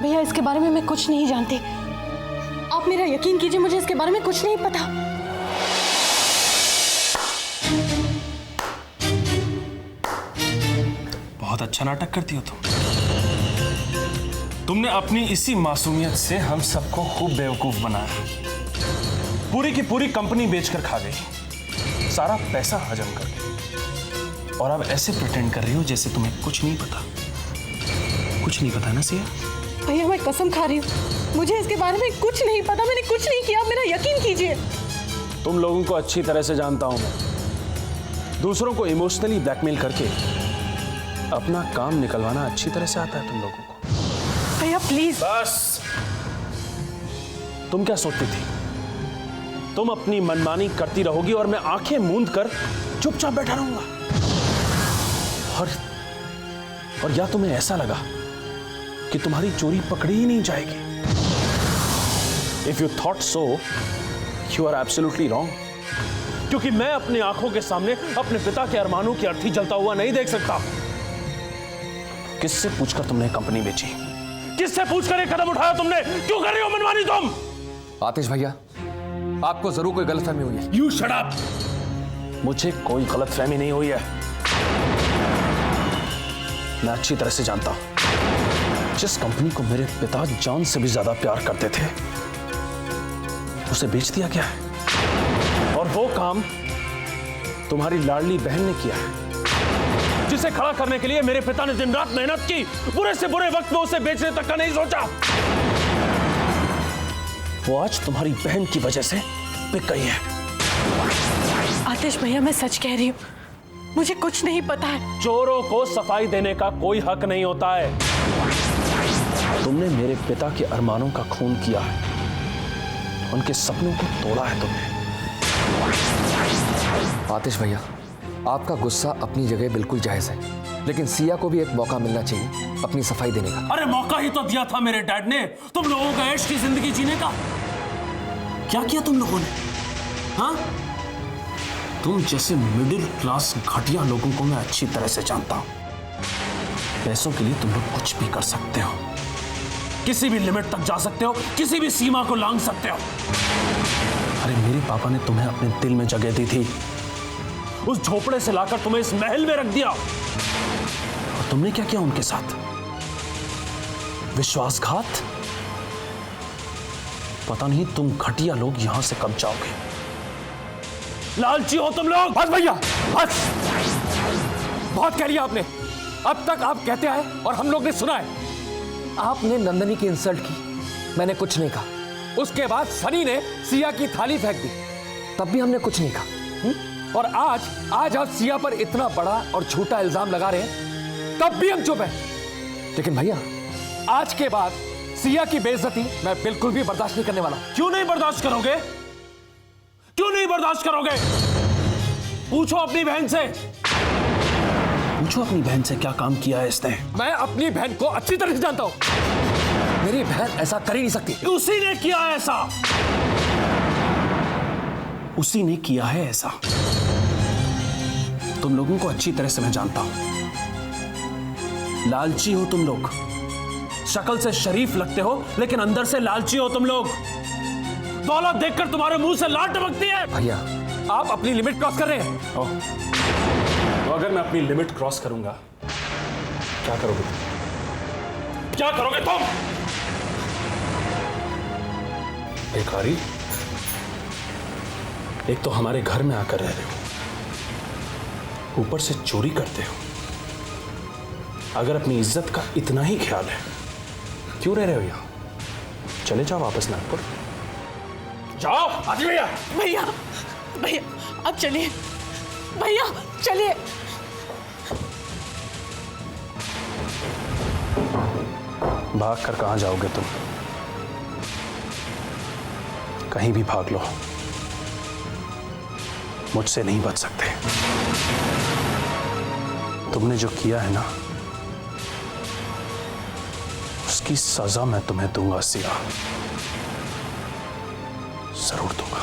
भैया इसके बारे में मैं कुछ नहीं जानती। आप मेरा यकीन कीजिए, मुझे इसके बारे में कुछ नहीं पता। बहुत अच्छा नाटक करती हो तुम। तुमने अपनी इसी मासूमियत से हम सबको खूब बेवकूफ बनाया। पूरी की पूरी कंपनी बेचकर खा गई, सारा पैसा हजम कर गई, और अब ऐसे प्रिटेंड कर रही हो जैसे तुम्हें कुछ नहीं पता। कुछ नहीं पता ना सिया? भैया मैं कसम खा रही हूँ, मुझे इसके बारे में कुछ नहीं पता। मैंने कुछ नहीं किया, मेरा यकीन कीजिए। तुम लोगों को अच्छी तरह से जानता हूं मैं। दूसरों को इमोशनली ब्लैकमेल करके अपना काम निकलवाना अच्छी तरह से आता है तुम लोगों को। भैया प्लीज। बस, तुम क्या सोचती थी? तुम अपनी मनमानी करती रहोगी और मैं आंखें मूंद कर चुपचाप बैठा रहूंगा? और या तुम्हें ऐसा लगा कि तुम्हारी चोरी पकड़ी ही नहीं जाएगी? If you thought so, you are absolutely wrong. क्योंकि मैं अपनी आंखों के सामने अपने पिता के अरमानों की अर्थी जलता हुआ नहीं देख सकता। किससे पूछकर तुमने कंपनी बेची? किससे पूछकर ये कदम उठाया तुमने? क्यों कर रही हो मनमानी तुम? आतिश भैया, आपको जरूर कोई गलतफहमी हुई है। You shut up! मुझे कोई गलतफहमी नहीं हुई है। मैं अच्छी तरह से जानता हूं जिस कंपनी को मेरे पिता जान से भी ज्यादा प्यार करते थे, उसे बेच दिया गया है। और वो काम तुम्हारी लाडली बहन ने किया है, जिसे खड़ा करने के लिए मेरे पिता ने दिन रात मेहनत की। बुरे से बुरे वक्त में उसे बेचने तक का नहीं सोचा। वो आज तुम्हारी बहन की वजह से बिक गई है। आतिश भैया मैं सच कह रही हूँ, मुझे कुछ नहीं पता है। चोरों को सफाई देने का कोई हक नहीं होता है। तुमने मेरे पिता के अरमानों का खून किया है, उनके सपनों को तोड़ा है तुमने। आतिश भैया, आपका गुस्सा अपनी जगह बिल्कुल जायज है, लेकिन सिया को भी एक मौका मिलना चाहिए अपनी सफाई देने का। अरे मौका ही तो दिया था मेरे डैड ने तुम लोगों का ऐश की जिंदगी जीने का। क्या किया तुम लोगों ने? हाँ, तुम जैसे मिडिल क्लास घटिया लोगों को मैं अच्छी तरह से जानता हूं। पैसों के लिए तुम लोग कुछ भी कर सकते हो, किसी भी लिमिट तक जा सकते हो, किसी भी सीमा को लांघ सकते हो। अरे मेरे पापा ने तुम्हें अपने दिल में जगह दी थी, उस झोपड़े से लाकर तुम्हें इस महल में रख दिया, और तुमने क्या किया उनके साथ? विश्वासघात? पता नहीं तुम घटिया लोग यहां से कब जाओगे। लालची हो तुम लोग। बस भैया बस, बहुत कह लिया आपने। अब तक आप कहते आए और हम लोग ने सुना है। आपने नंदनी की इंसल्ट की, मैंने कुछ नहीं कहा। उसके बाद सनी ने सिया की थाली फेंक दी, तब भी हमने कुछ नहीं कहा। और आज आप सिया पर इतना बड़ा और झूठा इल्जाम लगा रहे हैं, तब भी हम चुप हैं। लेकिन भैया, आज के बाद सिया की बेइज्जती मैं बिल्कुल भी बर्दाश्त नहीं करने वाला। क्यों नहीं बर्दाश्त करोगे? क्यों नहीं बर्दाश्त करोगे? पूछो अपनी बहन से, पूछो अपनी बहन से क्या काम किया है इसने। मैं अपनी बहन को अच्छी तरह से जानता हूं। मेरी बहन ऐसा कर ही नहीं सकती। उसी ने किया है ऐसा, उसी ने किया है ऐसा। तुम लोगों को अच्छी तरह से मैं जानता हूं। लालची हो तुम लोग, शक्ल से शरीफ लगते हो लेकिन अंदर से लालची हो तुम लोग। दौलत देखकर तुम्हारे मुंह से लार टपकती है। भैया, आप अपनी लिमिट क्रॉस कर रहे हैं। तो अगर मैं अपनी लिमिट क्रॉस करूंगा, क्या करोगे तुम? क्या करोगे तुम? भिखारी, एक तो हमारे घर में आकर रह रहे हो, ऊपर से चोरी करते हो। अगर अपनी इज्जत का इतना ही ख्याल है, क्यों रह रहे हो यहां? चले जाओ वापस नागपुर, जाओ। आजी भैया, भैया भैया अब चलिए, भैया चलिए। भाग कर कहां जाओगे तुम? कहीं भी भाग लो, मुझसे नहीं बच सकते। तुमने जो किया है ना, उसकी सजा मैं तुम्हें दूंगा सिया, जरूर दूंगा।